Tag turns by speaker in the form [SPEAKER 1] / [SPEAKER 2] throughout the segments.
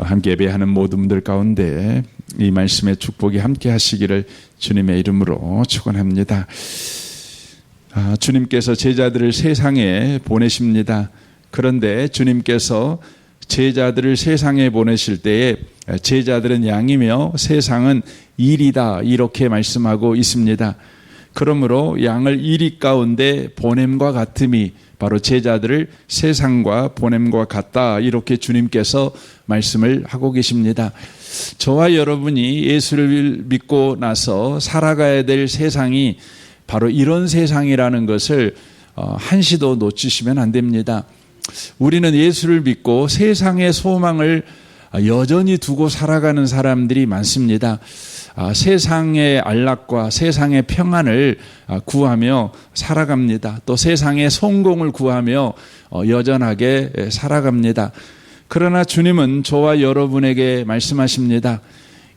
[SPEAKER 1] 함께 예배하는 모든 분들 가운데 이 말씀의 축복이 함께 하시기를 주님의 이름으로 축원합니다. 주님께서 제자들을 세상에 보내십니다. 그런데 주님께서 제자들을 세상에 보내실 때에 제자들은 양이며 세상은 일이다, 이렇게 말씀하고 있습니다. 그러므로 양을 이리 가운데 보냄과 같음이 바로 제자들을 세상과 보냄과 같다, 이렇게 주님께서 말씀을 하고 계십니다. 저와 여러분이 예수를 믿고 나서 살아가야 될 세상이 바로 이런 세상이라는 것을 한시도 놓치시면 안 됩니다. 우리는 예수를 믿고 세상의 소망을 여전히 두고 살아가는 사람들이 많습니다. 세상의 안락과 세상의 평안을 구하며 살아갑니다. 또 세상의 성공을 구하며 여전하게 살아갑니다. 그러나 주님은 저와 여러분에게 말씀하십니다.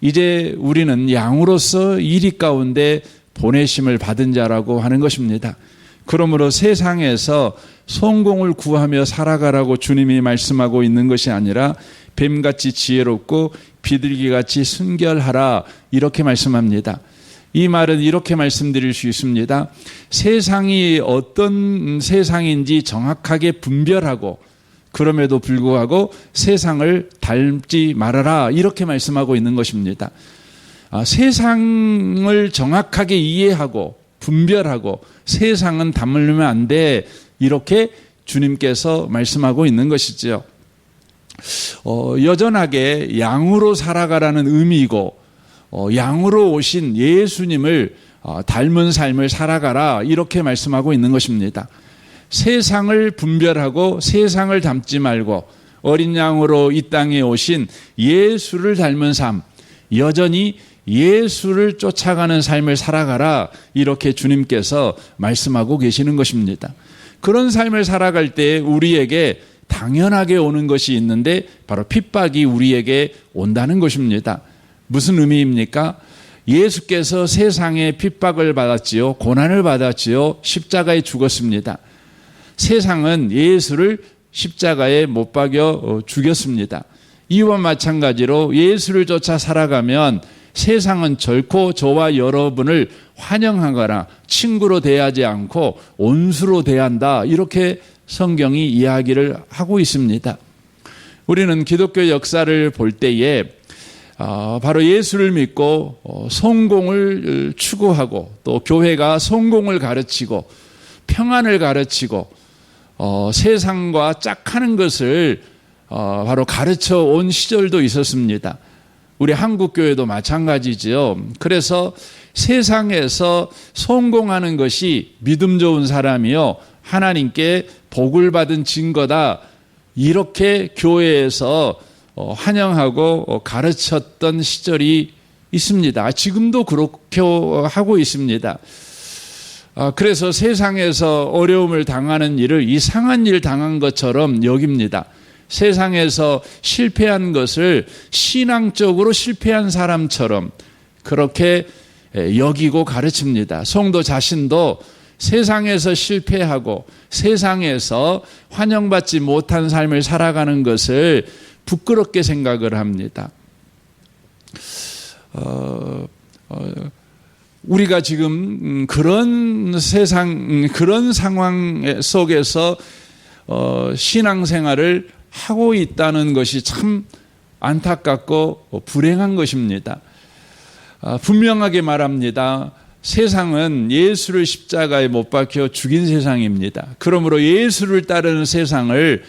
[SPEAKER 1] 이제 우리는 양으로서 이리 가운데 보내심을 받은 자라고 하는 것입니다. 그러므로 세상에서 성공을 구하며 살아가라고 주님이 말씀하고 있는 것이 아니라 뱀같이 지혜롭고 비둘기같이 순결하라, 이렇게 말씀합니다. 이 말은 이렇게 말씀드릴 수 있습니다. 세상이 어떤 세상인지 정확하게 분별하고 그럼에도 불구하고 세상을 닮지 말아라, 이렇게 말씀하고 있는 것입니다. 세상을 정확하게 이해하고 분별하고 세상은 닮으면 안 돼, 이렇게 주님께서 말씀하고 있는 것이죠. 여전하게 양으로 살아가라는 의미이고 양으로 오신 예수님을 닮은 삶을 살아가라, 이렇게 말씀하고 있는 것입니다. 세상을 분별하고 세상을 닮지 말고 어린 양으로 이 땅에 오신 예수를 닮은 삶, 여전히 예수를 쫓아가는 삶을 살아가라, 이렇게 주님께서 말씀하고 계시는 것입니다. 그런 삶을 살아갈 때 우리에게 당연하게 오는 것이 있는데 바로 핍박이 우리에게 온다는 것입니다. 무슨 의미입니까? 예수께서 세상에 핍박을 받았지요, 고난을 받았지요, 십자가에 죽었습니다. 세상은 예수를 십자가에 못 박여 죽였습니다. 이와 마찬가지로 예수를 쫓아 살아가면 세상은 결코 저와 여러분을 환영하거나 친구로 대하지 않고 온수로 대한다, 이렇게 성경이 이야기를 하고 있습니다. 우리는 기독교 역사를 볼 때에 바로 예수를 믿고 성공을 추구하고 또 교회가 성공을 가르치고 평안을 가르치고 세상과 짝하는 것을 바로 가르쳐 온 시절도 있었습니다. 우리 한국교회도 마찬가지죠. 그래서 세상에서 성공하는 것이 믿음 좋은 사람이요, 하나님께 복을 받은 증거다, 이렇게 교회에서 환영하고 가르쳤던 시절이 있습니다. 지금도 그렇게 하고 있습니다. 그래서 세상에서 어려움을 당하는 일을 이상한 일 당한 것처럼 여깁니다. 세상에서 실패한 것을 신앙적으로 실패한 사람처럼 그렇게 여기고 가르칩니다. 성도 자신도 세상에서 실패하고 세상에서 환영받지 못한 삶을 살아가는 것을 부끄럽게 생각을 합니다. 우리가 지금 그런 세상, 그런 상황 속에서 신앙생활을 하고 있다는 것이 참 안타깝고 불행한 것입니다. 분명하게 말합니다. 세상은 예수를 십자가에 못 박혀 죽인 세상입니다. 그러므로 예수를 따르는 세상을,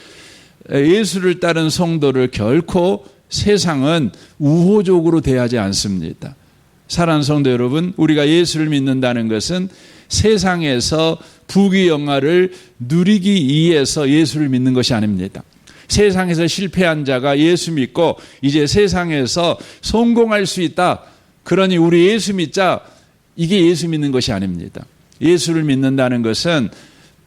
[SPEAKER 1] 예수를 따른 성도를 결코 세상은 우호적으로 대하지 않습니다. 사랑하는 성도 여러분, 우리가 예수를 믿는다는 것은 세상에서 부귀영화를 누리기 위해서 예수를 믿는 것이 아닙니다. 세상에서 실패한 자가 예수 믿고 이제 세상에서 성공할 수 있다, 그러니 우리 예수 믿자, 이게 예수 믿는 것이 아닙니다. 예수를 믿는다는 것은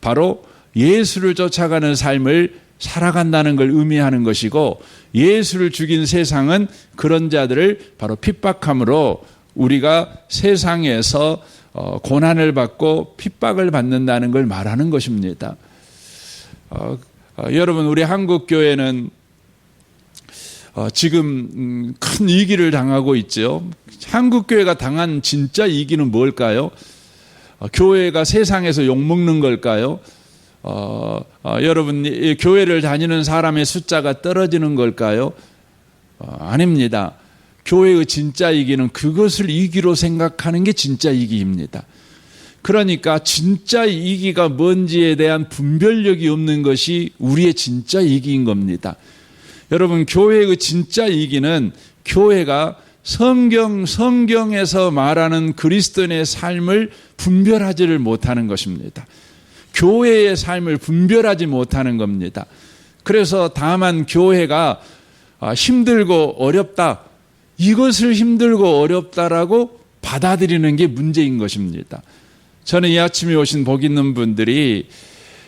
[SPEAKER 1] 바로 예수를 쫓아가는 삶을 살아간다는 걸 의미하는 것이고, 예수를 죽인 세상은 그런 자들을 바로 핍박함으로 우리가 세상에서 고난을 받고 핍박을 받는다는 걸 말하는 것입니다. 여러분, 우리 한국교회는 지금 큰 위기를 당하고 있죠. 한국교회가 당한 진짜 위기는 뭘까요? 교회가 세상에서 욕먹는 걸까요? 여러분, 교회를 다니는 사람의 숫자가 떨어지는 걸까요? 아닙니다. 교회의 진짜 위기는 그것을 위기로 생각하는 게 진짜 위기입니다. 그러니까 진짜 위기가 뭔지에 대한 분별력이 없는 것이 우리의 진짜 위기인 겁니다. 여러분, 교회의 진짜 위기는 교회가 성경에서 말하는 그리스도인의 삶을 분별하지를 못하는 것입니다. 교회의 삶을 분별하지 못하는 겁니다. 그래서 다만 교회가 힘들고 어렵다, 이것을 힘들고 어렵다라고 받아들이는 게 문제인 것입니다. 저는 이 아침에 오신 복 있는 분들이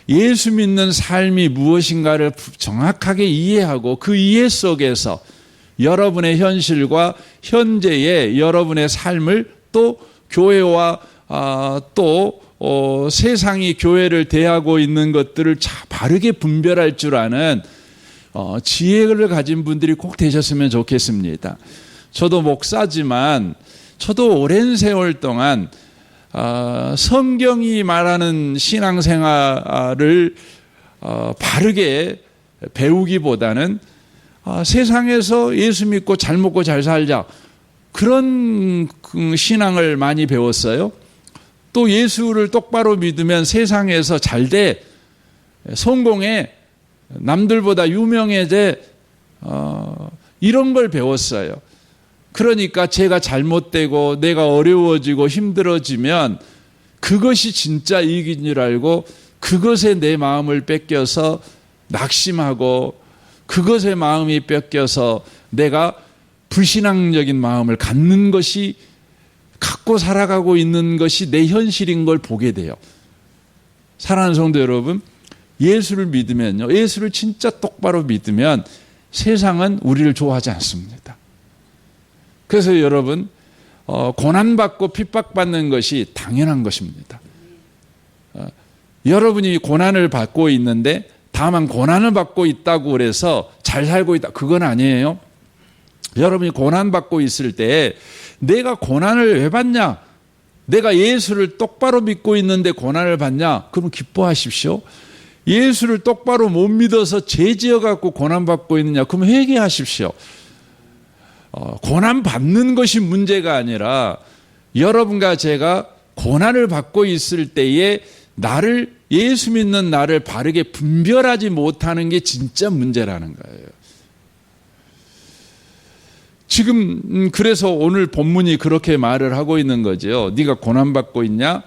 [SPEAKER 1] 예수 믿는 삶이 무엇인가를 정확하게 이해하고 그 이해 속에서 여러분의 현실과 현재의 여러분의 삶을 또 교회와 또 세상이 교회를 대하고 있는 것들을 바르게 분별할 줄 아는 지혜를 가진 분들이 꼭 되셨으면 좋겠습니다. 저도 목사지만 저도 오랜 세월 동안 성경이 말하는 신앙생활을 바르게 배우기보다는 세상에서 예수 믿고 잘 먹고 잘 살자, 그런 신앙을 많이 배웠어요. 또 예수를 똑바로 믿으면 세상에서 잘 돼, 성공해, 남들보다 유명해져, 이런 걸 배웠어요. 그러니까 제가 잘못되고 내가 어려워지고 힘들어지면 그것이 진짜 이익인 줄 알고 그것에 내 마음을 뺏겨서 낙심하고, 그것에 마음이 뺏겨서 내가 불신앙적인 마음을 갖고 살아가고 있는 것이 내 현실인 걸 보게 돼요. 사랑하는 성도 여러분, 예수를 믿으면요, 예수를 진짜 똑바로 믿으면 세상은 우리를 좋아하지 않습니다. 그래서 여러분, 고난받고 핍박받는 것이 당연한 것입니다. 여러분이 고난을 받고 있는데 다만 고난을 받고 있다고 그래서 잘 살고 있다, 그건 아니에요. 여러분이 고난받고 있을 때 내가 고난을 왜 받냐? 내가 예수를 똑바로 믿고 있는데 고난을 받냐? 그러면 기뻐하십시오. 예수를 똑바로 못 믿어서 죄 지어갖고 고난받고 있느냐? 그러면 회개하십시오. 고난받는 것이 문제가 아니라 여러분과 제가 고난을 받고 있을 때에 예수 믿는 나를 바르게 분별하지 못하는 게 진짜 문제라는 거예요. 지금 그래서 오늘 본문이 그렇게 말을 하고 있는 거죠. 네가 고난받고 있냐?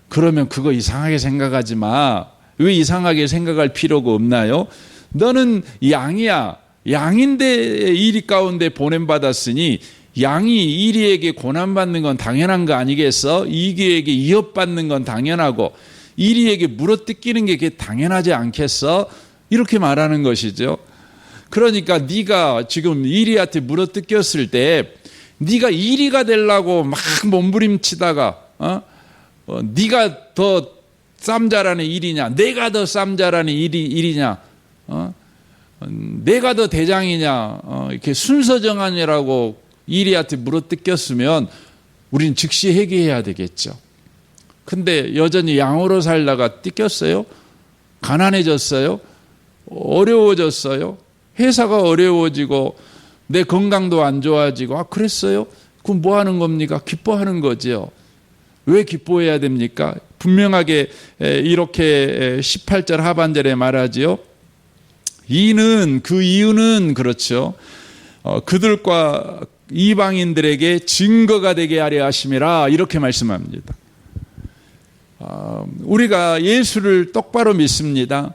[SPEAKER 1] 그러면 그거 이상하게 생각하지 마. 왜 이상하게 생각할 필요가 없나요? 너는 양이야. 양인데 이리 가운데 보냄받았으니 양이 이리에게 고난받는 건 당연한 거 아니겠어? 이리에게 위협받는 건 당연하고 이리에게 물어뜯기는 게 그게 당연하지 않겠어? 이렇게 말하는 것이죠. 그러니까 네가 지금 이리한테 물어뜯겼을 때 네가 이리가 되려고 막 몸부림치다가 네가 더 쌈자라는 일이냐, 내가 더 쌈자라는 일이냐, 내가 더 대장이냐, 이렇게 순서 정하느라고 이리한테 물어뜯겼으면 우린 즉시 회개해야 되겠죠. 근데 여전히 양으로 살다가 뜯겼어요? 가난해졌어요? 어려워졌어요? 회사가 어려워지고 내 건강도 안 좋아지고, 그랬어요? 그럼 뭐 하는 겁니까? 기뻐하는 거죠. 왜 기뻐해야 됩니까? 분명하게 이렇게 18절 하반절에 말하지요. 그 이유는 그렇죠. 그들과 이방인들에게 증거가 되게 하려 하심이라, 이렇게 말씀합니다. 우리가 예수를 똑바로 믿습니다.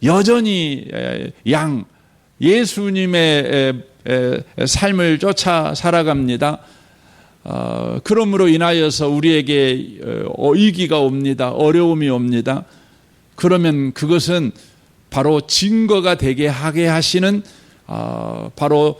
[SPEAKER 1] 여전히 예수님의 삶을 쫓아 살아갑니다. 그러므로 인하여서 우리에게 위기가 옵니다. 어려움이 옵니다. 그러면 그것은 바로 증거가 되게 하게 하시는 바로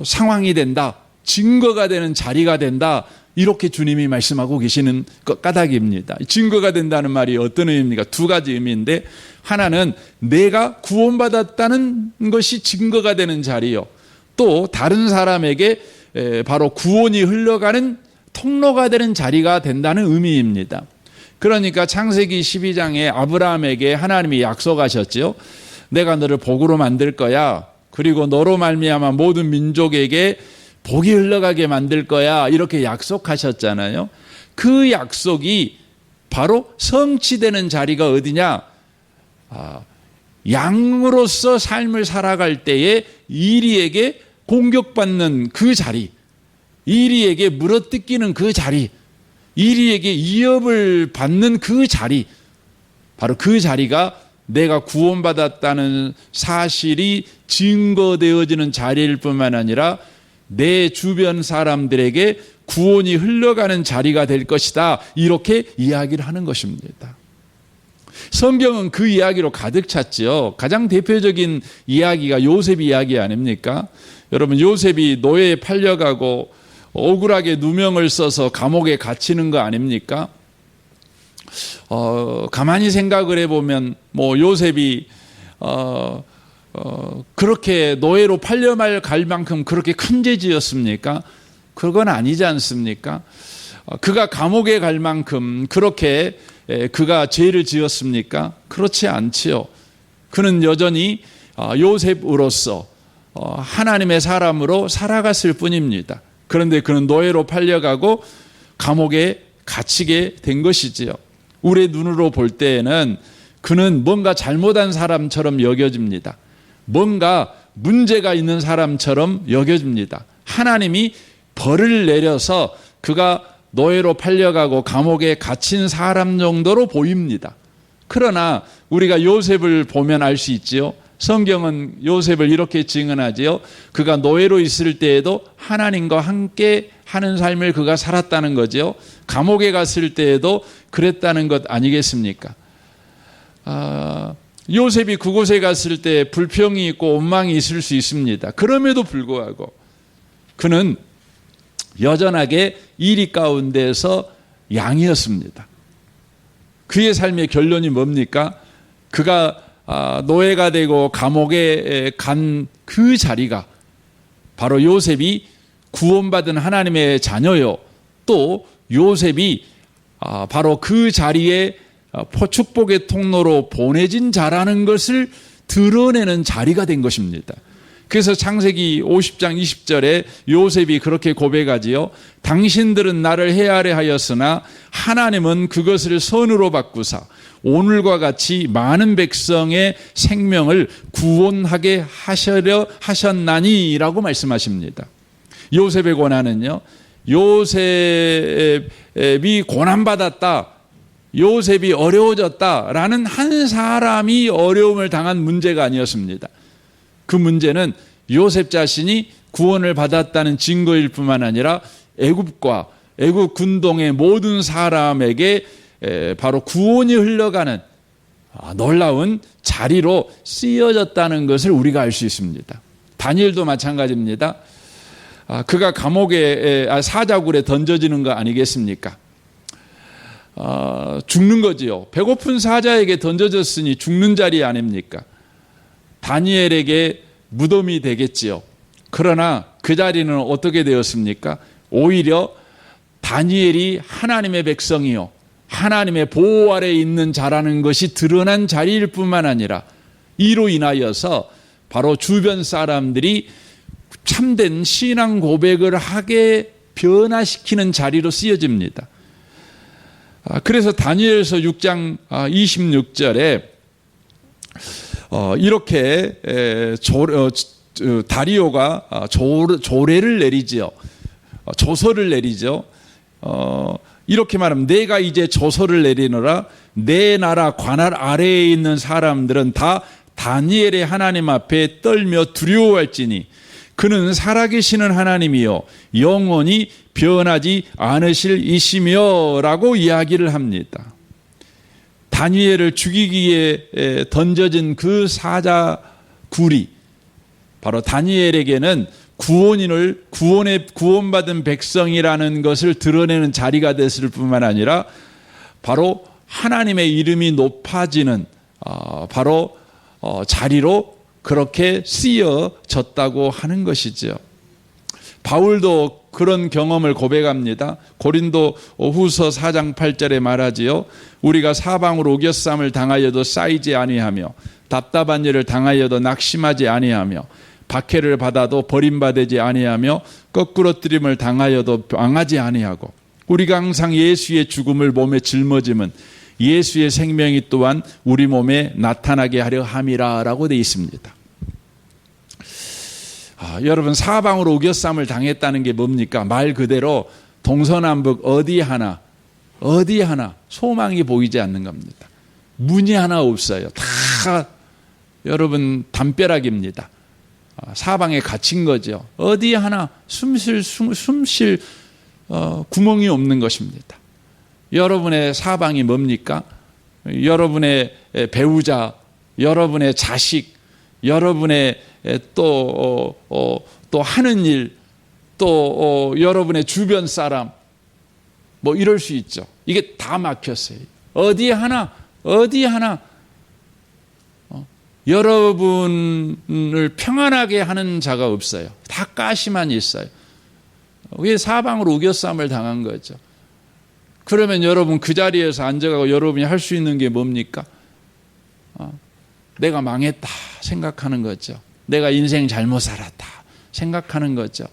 [SPEAKER 1] 상황이 된다. 증거가 되는 자리가 된다. 이렇게 주님이 말씀하고 계시는 까닭입니다. 증거가 된다는 말이 어떤 의미입니까? 두 가지 의미인데, 하나는 내가 구원받았다는 것이 증거가 되는 자리요, 또 다른 사람에게 바로 구원이 흘러가는 통로가 되는 자리가 된다는 의미입니다. 그러니까 창세기 12장에 아브라함에게 하나님이 약속하셨죠. 내가 너를 복으로 만들 거야. 그리고 너로 말미암아 모든 민족에게 복이 흘러가게 만들 거야. 이렇게 약속하셨잖아요. 그 약속이 바로 성취되는 자리가 어디냐? 양으로서 삶을 살아갈 때에 이리에게 공격받는 그 자리, 이리에게 물어뜯기는 그 자리, 이리에게 위협을 받는 그 자리, 바로 그 자리가 내가 구원받았다는 사실이 증거되어지는 자리일 뿐만 아니라 내 주변 사람들에게 구원이 흘러가는 자리가 될 것이다. 이렇게 이야기를 하는 것입니다. 성경은 그 이야기로 가득 찼죠. 가장 대표적인 이야기가 요셉 이야기 아닙니까? 여러분, 요셉이 노예에 팔려가고 억울하게 누명을 써서 감옥에 갇히는 거 아닙니까? 가만히 생각을 해보면 요셉이 그렇게 노예로 팔려갈 만큼 그렇게 큰 죄지었습니까? 그건 아니지 않습니까? 그가 감옥에 갈 만큼 그렇게 그가 죄를 지었습니까? 그렇지 않지요. 그는 여전히 요셉으로서 하나님의 사람으로 살아갔을 뿐입니다. 그런데 그는 노예로 팔려가고 감옥에 갇히게 된 것이지요. 우리의 눈으로 볼 때에는 그는 뭔가 잘못한 사람처럼 여겨집니다. 뭔가 문제가 있는 사람처럼 여겨집니다. 하나님이 벌을 내려서 그가 노예로 팔려가고 감옥에 갇힌 사람 정도로 보입니다. 그러나 우리가 요셉을 보면 알 수 있지요. 성경은 요셉을 이렇게 증언하지요. 그가 노예로 있을 때에도 하나님과 함께 하는 삶을 그가 살았다는 거죠. 감옥에 갔을 때에도 그랬다는 것 아니겠습니까? 요셉이 그곳에 갔을 때 불평이 있고 원망이 있을 수 있습니다. 그럼에도 불구하고 그는 여전하게 이리 가운데서 양이었습니다. 그의 삶의 결론이 뭡니까? 그가 노예가 되고 감옥에 간 그 자리가 바로 요셉이 구원받은 하나님의 자녀요, 또 요셉이 바로 그 자리에 축복의 통로로 보내진 자라는 것을 드러내는 자리가 된 것입니다. 그래서 창세기 50장 20절에 요셉이 그렇게 고백하지요. 당신들은 나를 헤아려 하였으나 하나님은 그것을 선으로 바꾸사 오늘과 같이 많은 백성의 생명을 구원하게 하시려 하셨나니라고 말씀하십니다. 요셉의 고난은요, 요셉이 고난받았다, 요셉이 어려워졌다라는 한 사람이 어려움을 당한 문제가 아니었습니다. 그 문제는 요셉 자신이 구원을 받았다는 증거일 뿐만 아니라 애굽과 애굽 군동의 모든 사람에게 바로 구원이 흘러가는 놀라운 자리로 쓰여졌다는 것을 우리가 알 수 있습니다. 다니엘도 마찬가지입니다. 그가 감옥에 사자굴에 던져지는 거 아니겠습니까? 죽는 거지요. 배고픈 사자에게 던져졌으니 죽는 자리 아닙니까? 다니엘에게 무덤이 되겠지요. 그러나 그 자리는 어떻게 되었습니까? 오히려 다니엘이 하나님의 백성이요, 하나님의 보호 아래에 있는 자라는 것이 드러난 자리일 뿐만 아니라 이로 인하여서 바로 주변 사람들이 참된 신앙 고백을 하게 변화시키는 자리로 쓰여집니다. 그래서 다니엘서 6장 26절에 이렇게 다리오가 조례를 내리지요. 조서를 내리죠. 이렇게 말하면 내가 이제 조서를 내리노라. 내 나라 관할 아래에 있는 사람들은 다 다니엘의 하나님 앞에 떨며 두려워할지니 그는 살아계시는 하나님이요 영원히 변하지 않으실 이시며 라고 이야기를 합니다. 다니엘을 죽이기에 던져진 그 사자 굴이 바로 다니엘에게는 구원받은 백성이라는 것을 드러내는 자리가 됐을 뿐만 아니라 바로 하나님의 이름이 높아지는 바로 자리로 그렇게 쓰여졌다고 하는 것이죠. 바울도 그런 경험을 고백합니다. 고린도 후서 4장 8절에 말하지요. 우리가 사방으로 오겨쌈을 당하여도 쌓이지 아니하며 답답한 일을 당하여도 낙심하지 아니하며 박해를 받아도 버림받지 아니하며 거꾸러뜨림을 당하여도 망하지 아니하고 우리가 항상 예수의 죽음을 몸에 짊어짐은 예수의 생명이 또한 우리 몸에 나타나게 하려 함이라라고 되어 있습니다. 여러분, 사방으로 오겨쌈을 당했다는 게 뭡니까? 말 그대로 동서남북 어디 하나 소망이 보이지 않는 겁니다. 문이 하나 없어요. 다 여러분 담벼락입니다. 사방에 갇힌 거죠. 어디 하나 숨쉴 구멍이 없는 것입니다. 여러분의 사방이 뭡니까? 여러분의 배우자, 여러분의 자식, 여러분의 또 하는 일, 또 여러분의 주변 사람, 뭐 이럴 수 있죠. 이게 다 막혔어요. 어디 하나 여러분을 평안하게 하는 자가 없어요. 다 가시만 있어요. 그게 사방으로 우겨쌈을 당한 거죠. 그러면 여러분 그 자리에서 앉아가고 여러분이 할 수 있는 게 뭡니까? 내가 망했다 생각하는 거죠. 내가 인생 잘못 살았다 생각하는 거죠.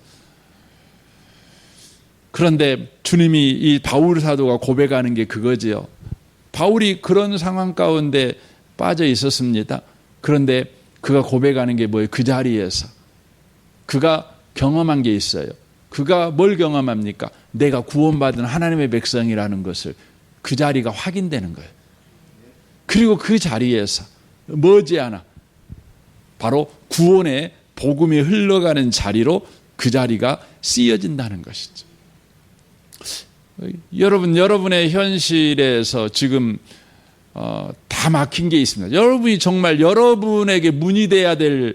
[SPEAKER 1] 그런데 주님이 이 바울 사도가 고백하는 게 그거지요. 바울이 그런 상황 가운데 빠져 있었습니다. 그런데 그가 고백하는 게 뭐예요? 그 자리에서 그가 경험한 게 있어요. 그가 뭘 경험합니까? 내가 구원받은 하나님의 백성이라는 것을 그 자리가 확인되는 거예요. 그리고 그 자리에서 머지않아 바로 구원의 복음이 흘러가는 자리로 그 자리가 쓰여진다는 것이죠. 여러분의 현실에서 지금 다 막힌 게 있습니다. 여러분이 정말 여러분에게 문이 돼야 될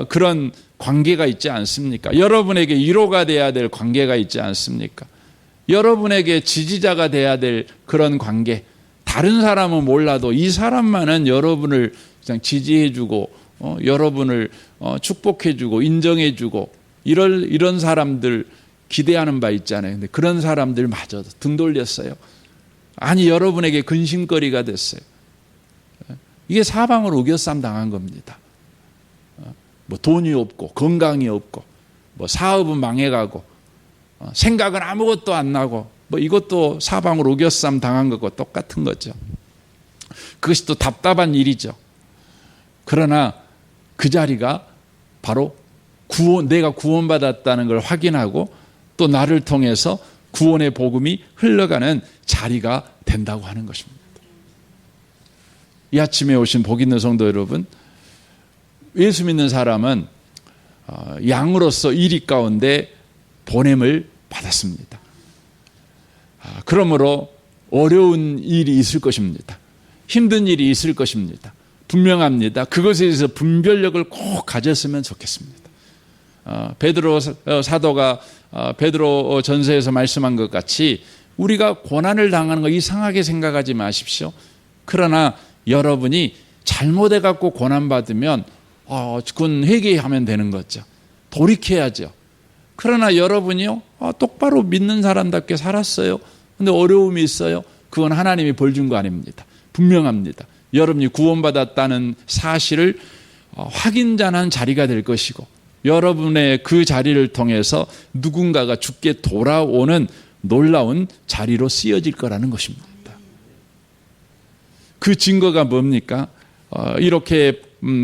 [SPEAKER 1] 그런 관계가 있지 않습니까? 여러분에게 위로가 돼야 될 관계가 있지 않습니까? 여러분에게 지지자가 돼야 될 그런 관계. 다른 사람은 몰라도 이 사람만은 여러분을 그냥 지지해주고 여러분을 축복해주고 인정해주고 이런 사람들 기대하는 바 있잖아요. 근데 그런 사람들마저도 등 돌렸어요. 아니, 여러분에게 근심거리가 됐어요. 이게 사방으로 우겨쌈 당한 겁니다. 뭐 돈이 없고 건강이 없고 뭐 사업은 망해가고 생각은 아무것도 안 나고 뭐 이것도 사방으로 우겨쌈 당한 것과 똑같은 거죠. 그것이 또 답답한 일이죠. 그러나 그 자리가 바로 내가 구원받았다는 걸 확인하고 또 나를 통해서 구원의 복음이 흘러가는 자리가 된다고 하는 것입니다. 이 아침에 오신 복 있는 성도 여러분, 예수 믿는 사람은 양으로서 일이 가운데 보냄을 받았습니다. 그러므로 어려운 일이 있을 것입니다. 힘든 일이 있을 것입니다. 분명합니다. 그것에 대해서 분별력을 꼭 가졌으면 좋겠습니다. 베드로 사도가 베드로 전서에서 말씀한 것 같이 우리가 고난을 당하는 거 이상하게 생각하지 마십시오. 그러나 여러분이 잘못해 갖고 고난받으면 그건 회개하면 되는 거죠. 돌이켜야죠. 그러나 여러분이요, 똑바로 믿는 사람답게 살았어요. 근데 어려움이 있어요. 그건 하나님이 벌 준 거 아닙니다. 분명합니다. 여러분이 구원받았다는 사실을 확인자는 자리가 될 것이고 여러분의 그 자리를 통해서 누군가가 죽게 돌아오는 놀라운 자리로 쓰여질 거라는 것입니다. 그 증거가 뭡니까? 이렇게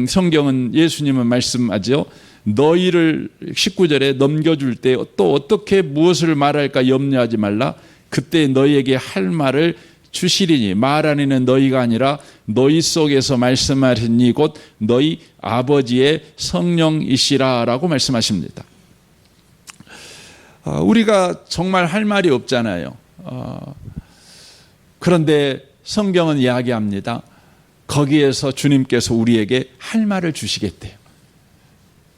[SPEAKER 1] 성경은 예수님은 말씀하죠. 너희를 19절에 넘겨줄 때 또 어떻게 무엇을 말할까 염려하지 말라. 그때 너희에게 할 말을 주시리니 말하니는 너희가 아니라 너희 속에서 말씀하시니 곧 너희 아버지의 성령이시라 라고 말씀하십니다. 우리가 정말 할 말이 없잖아요. 그런데 성경은 이야기합니다. 거기에서 주님께서 우리에게 할 말을 주시겠대요.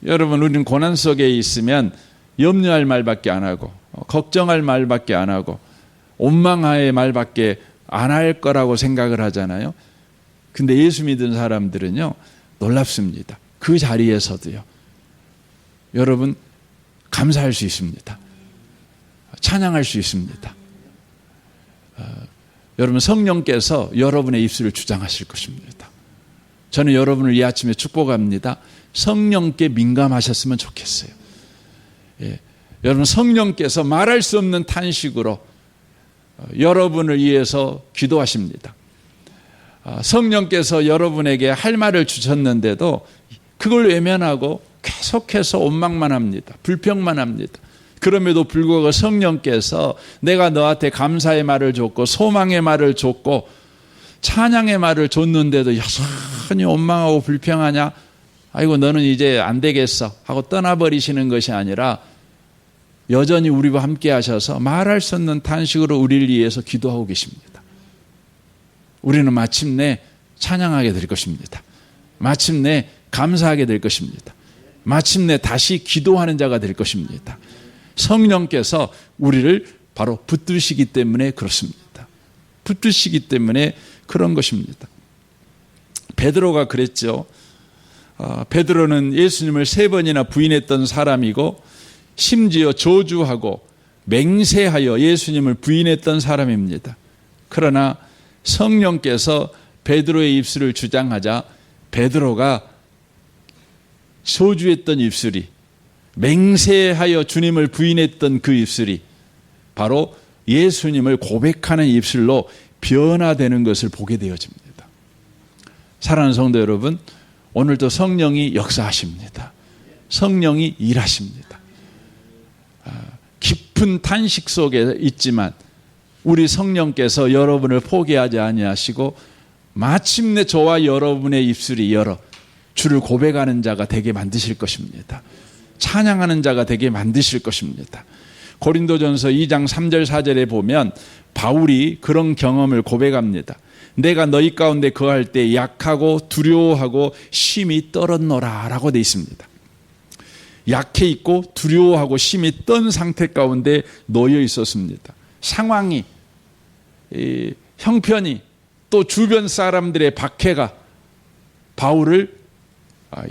[SPEAKER 1] 여러분, 우리는 고난 속에 있으면 염려할 말밖에 안 하고 걱정할 말밖에 안 하고 원망할 말밖에 안 할 거라고 생각을 하잖아요. 근데 예수 믿은 사람들은요, 놀랍습니다. 그 자리에서도요, 여러분, 감사할 수 있습니다. 찬양할 수 있습니다. 여러분, 성령께서 여러분의 입술을 주장하실 것입니다. 저는 여러분을 이 아침에 축복합니다. 성령께 민감하셨으면 좋겠어요. 예. 여러분, 성령께서 말할 수 없는 탄식으로 여러분을 위해서 기도하십니다. 성령께서 여러분에게 할 말을 주셨는데도 그걸 외면하고 계속해서 원망만 합니다. 불평만 합니다. 그럼에도 불구하고 성령께서 내가 너한테 감사의 말을 줬고 소망의 말을 줬고 찬양의 말을 줬는데도 여전히 원망하고 불평하냐? 아이고, 너는 이제 안 되겠어 하고 떠나버리시는 것이 아니라 여전히 우리와 함께 하셔서 말할 수 없는 탄식으로 우리를 위해서 기도하고 계십니다. 우리는 마침내 찬양하게 될 것입니다. 마침내 감사하게 될 것입니다. 마침내 다시 기도하는 자가 될 것입니다. 성령께서 우리를 바로 붙드시기 때문에 그렇습니다. 붙드시기 때문에 그런 것입니다. 베드로가 그랬죠. 베드로는 예수님을 3번이나 부인했던 사람이고 심지어 저주하고 맹세하여 예수님을 부인했던 사람입니다. 그러나 성령께서 베드로의 입술을 주장하자 베드로가 저주했던 입술이, 맹세하여 주님을 부인했던 그 입술이 바로 예수님을 고백하는 입술로 변화되는 것을 보게 되어집니다. 사랑하는 성도 여러분, 오늘도 성령이 역사하십니다. 성령이 일하십니다. 깊은 탄식 속에 있지만 우리 성령께서 여러분을 포기하지 아니하시고 마침내 저와 여러분의 입술이 열어 주를 고백하는 자가 되게 만드실 것입니다. 찬양하는 자가 되게 만드실 것입니다. 고린도전서 2장 3절 4절에 보면 바울이 그런 경험을 고백합니다. 내가 너희 가운데 거할 때 약하고 두려워하고 심히 떨었노라 라고 되어 있습니다. 약해 있고 두려워하고 심히 떤 상태 가운데 놓여 있었습니다. 상황이, 형편이, 또 주변 사람들의 박해가 바울을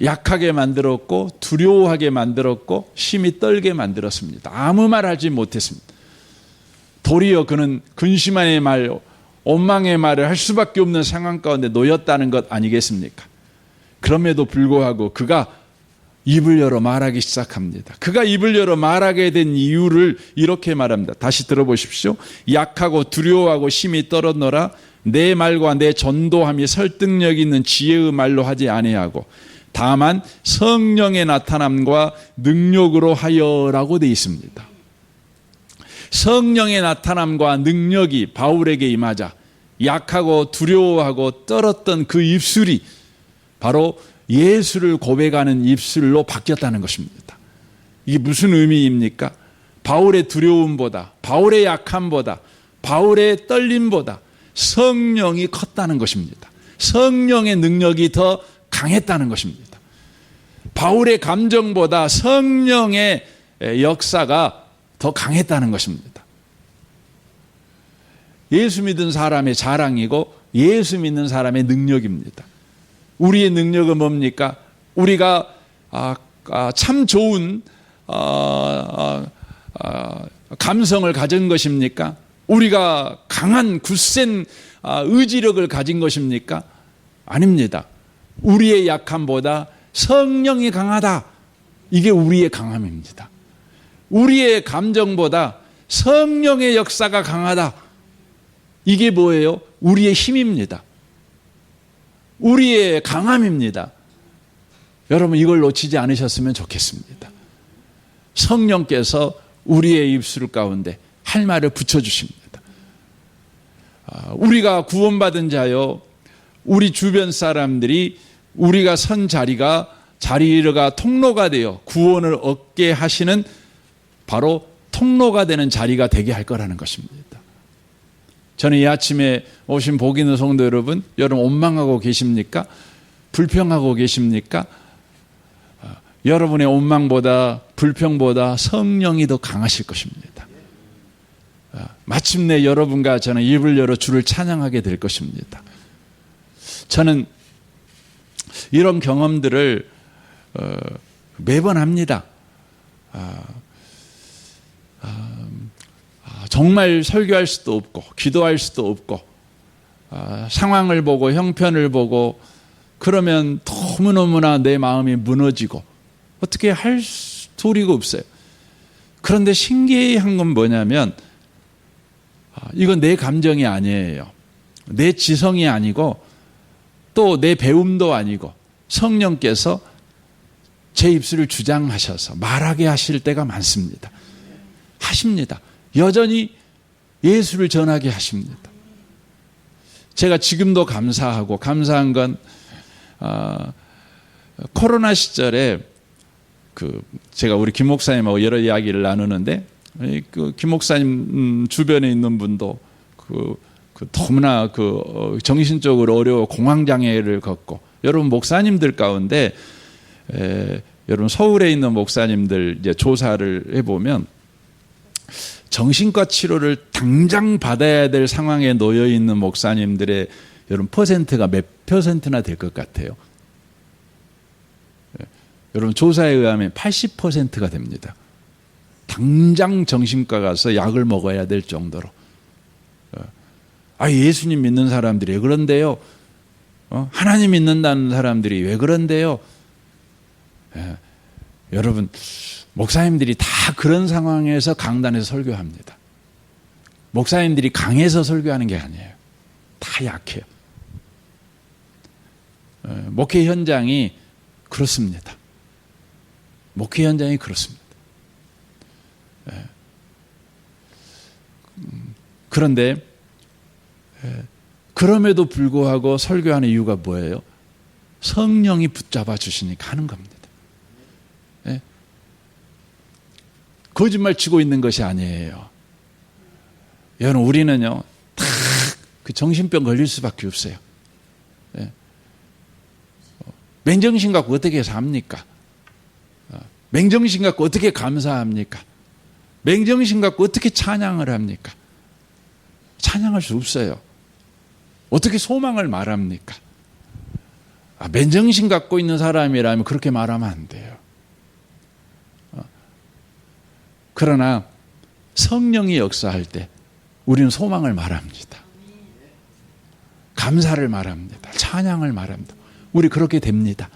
[SPEAKER 1] 약하게 만들었고 두려워하게 만들었고 심히 떨게 만들었습니다. 아무 말 하지 못했습니다. 도리어 그는 근심의 말, 원망의 말을 할 수밖에 없는 상황 가운데 놓였다는 것 아니겠습니까? 그럼에도 불구하고 그가 입을 열어 말하기 시작합니다. 그가 입을 열어 말하게 된 이유를 이렇게 말합니다. 다시 들어보십시오. 약하고 두려워하고 심히 떨었노라. 내 말과 내 전도함이 설득력 있는 지혜의 말로 하지 아니하고 다만 성령의 나타남과 능력으로 하여라고 되어 있습니다. 성령의 나타남과 능력이 바울에게 임하자 약하고 두려워하고 떨었던 그 입술이 바로 예수를 고백하는 입술로 바뀌었다는 것입니다. 이게 무슨 의미입니까? 바울의 두려움보다, 바울의 약함보다, 바울의 떨림보다 성령이 컸다는 것입니다. 성령의 능력이 더 강했다는 것입니다. 바울의 감정보다 성령의 역사가 더 강했다는 것입니다. 예수 믿은 사람의 자랑이고 예수 믿는 사람의 능력입니다. 우리의 능력은 뭡니까? 우리가 참 좋은 감성을 가진 것입니까? 우리가 강한 굳센 의지력을 가진 것입니까? 아닙니다. 우리의 약함보다 성령이 강하다. 이게 우리의 강함입니다. 우리의 감정보다 성령의 역사가 강하다. 이게 뭐예요? 우리의 힘입니다. 우리의 강함입니다. 여러분, 이걸 놓치지 않으셨으면 좋겠습니다. 성령께서 우리의 입술 가운데 할 말을 붙여주십니다. 우리가 구원받은 자요, 우리 주변 사람들이 우리가 선 자리가 통로가 되어 구원을 얻게 하시는 바로 통로가 되는 자리가 되게 할 거라는 것입니다. 저는 이 아침에 오신 복 있는 성도 여러분 원망하고 계십니까? 불평하고 계십니까? 여러분의 원망보다 불평보다 성령이 더 강하실 것입니다. 마침내 여러분과 저는 입을 열어 주를 찬양하게 될 것입니다. 저는 이런 경험들을 매번 합니다. 정말 설교할 수도 없고 기도할 수도 없고 상황을 보고 형편을 보고 그러면 너무너무나 내 마음이 무너지고 어떻게 할 도리가 없어요. 그런데 신기한 건 뭐냐면 이건 내 감정이 아니에요. 내 지성이 아니고 또 내 배움도 아니고 성령께서 제 입술을 주장하셔서 말하게 하실 때가 많습니다. 하십니다. 여전히 예수를 전하게 하십니다. 제가 지금도 감사한 건 코로나 시절에 제가 우리 김 목사님하고 여러 이야기를 나누는데 김 목사님 주변에 있는 분도 너무나 정신적으로 어려워 공황장애를 겪고 여러분 목사님들 가운데 여러분 서울에 있는 목사님들 이제 조사를 해보면 정신과 치료를 당장 받아야 될 상황에 놓여 있는 목사님들의 여러분 퍼센트가 몇 %나 될 것 같아요? 여러분 조사에 의하면 80%가 됩니다. 당장 정신과 가서 약을 먹어야 될 정도로. 예수님 믿는 사람들이 왜 그런데요? 하나님 믿는다는 사람들이 왜 그런데요? 여러분 목사님들이 다 그런 상황에서 강단에서 설교합니다. 목사님들이 강해서 설교하는 게 아니에요. 다 약해요. 목회 현장이 그렇습니다. 목회 현장이 그렇습니다. 그런데 그럼에도 불구하고 설교하는 이유가 뭐예요? 성령이 붙잡아 주시니까 하는 겁니다. 거짓말 치고 있는 것이 아니에요. 여러분 우리는요 다 그 정신병 걸릴 수밖에 없어요. 맨정신 갖고 어떻게 삽니까? 맹정신 갖고 어떻게 감사합니까? 맹정신 갖고 어떻게 찬양을 합니까? 찬양할 수 없어요. 어떻게 소망을 말합니까? 맨정신 갖고 있는 사람이라면 그렇게 말하면 안 돼요. 그러나 성령이 역사할 때 우리는 소망을 말합니다. 감사를 말합니다. 찬양을 말합니다. 우리 그렇게 됩니다.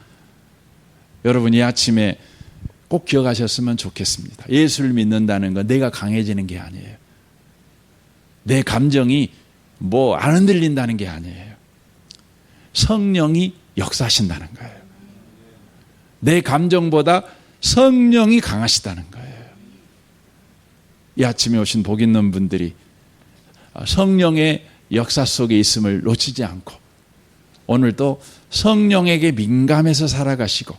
[SPEAKER 1] 여러분 이 아침에 꼭 기억하셨으면 좋겠습니다. 예수를 믿는다는 건 내가 강해지는 게 아니에요. 내 감정이 안 흔들린다는 게 아니에요. 성령이 역사하신다는 거예요. 내 감정보다 성령이 강하시다는 거예요. 이 아침에 오신 복 있는 분들이 성령의 역사 속에 있음을 놓치지 않고 오늘도 성령에게 민감해서 살아가시고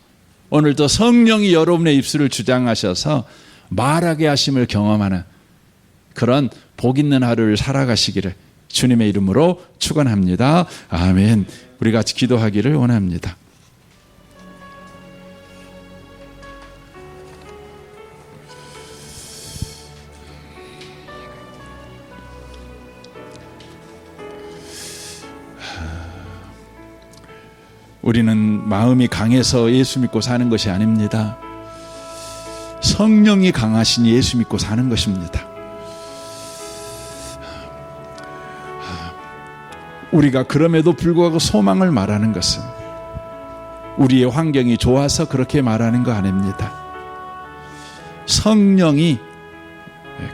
[SPEAKER 1] 오늘도 성령이 여러분의 입술을 주장하셔서 말하게 하심을 경험하는 그런 복 있는 하루를 살아가시기를 주님의 이름으로 축원합니다. 아멘. 우리 같이 기도하기를 원합니다. 우리는 마음이 강해서 예수 믿고 사는 것이 아닙니다. 성령이 강하신 예수 믿고 사는 것입니다. 우리가 그럼에도 불구하고 소망을 말하는 것은 우리의 환경이 좋아서 그렇게 말하는 거 아닙니다. 성령이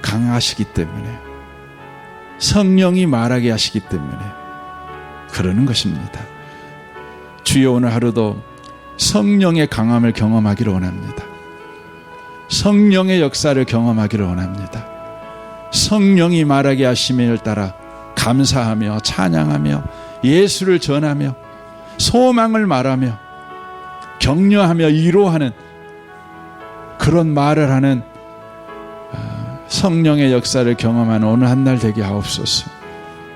[SPEAKER 1] 강하시기 때문에 성령이 말하게 하시기 때문에 그러는 것입니다. 주여 오늘 하루도 성령의 강함을 경험하기를 원합니다. 성령의 역사를 경험하기를 원합니다. 성령이 말하게 하심을 따라 감사하며 찬양하며 예수를 전하며 소망을 말하며 격려하며 위로하는 그런 말을 하는 성령의 역사를 경험하는 오늘 한 날 되게 하옵소서.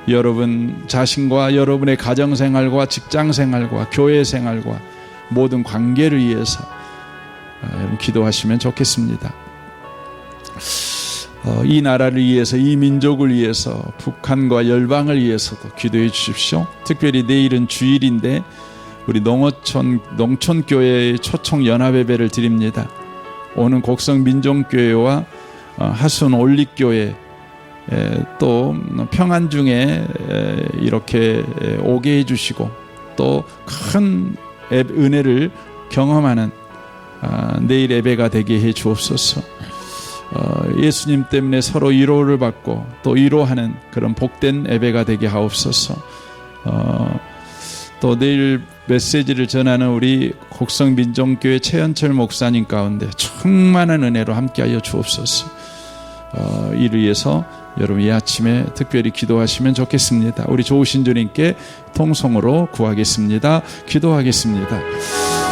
[SPEAKER 1] 여러분 자신과 여러분의 가정생활과 직장생활과 교회생활과 모든 관계를 위해서 여러분 기도하시면 좋겠습니다. 이 나라를 위해서, 이 민족을 위해서, 북한과 열방을 위해서도 기도해 주십시오. 특별히 내일은 주일인데 우리 농촌교회의 초청 연합예배를 드립니다. 오는 곡성민족교회와 하순 올릭교회, 또 평안중에 이렇게 오게 해주시고 또 큰 은혜를 경험하는 내일 예배가 되게 해 주옵소서. 예수님 때문에 서로 위로를 받고 또 위로하는 그런 복된 예배가 되게 하옵소서. 또 내일 메시지를 전하는 우리 곡성민족교회 최현철 목사님 가운데 충만한 은혜로 함께하여 주옵소서. 이를 위해서 여러분 이 아침에 특별히 기도하시면 좋겠습니다. 우리 좋으신 주님께 통성으로 구하겠습니다. 기도하겠습니다.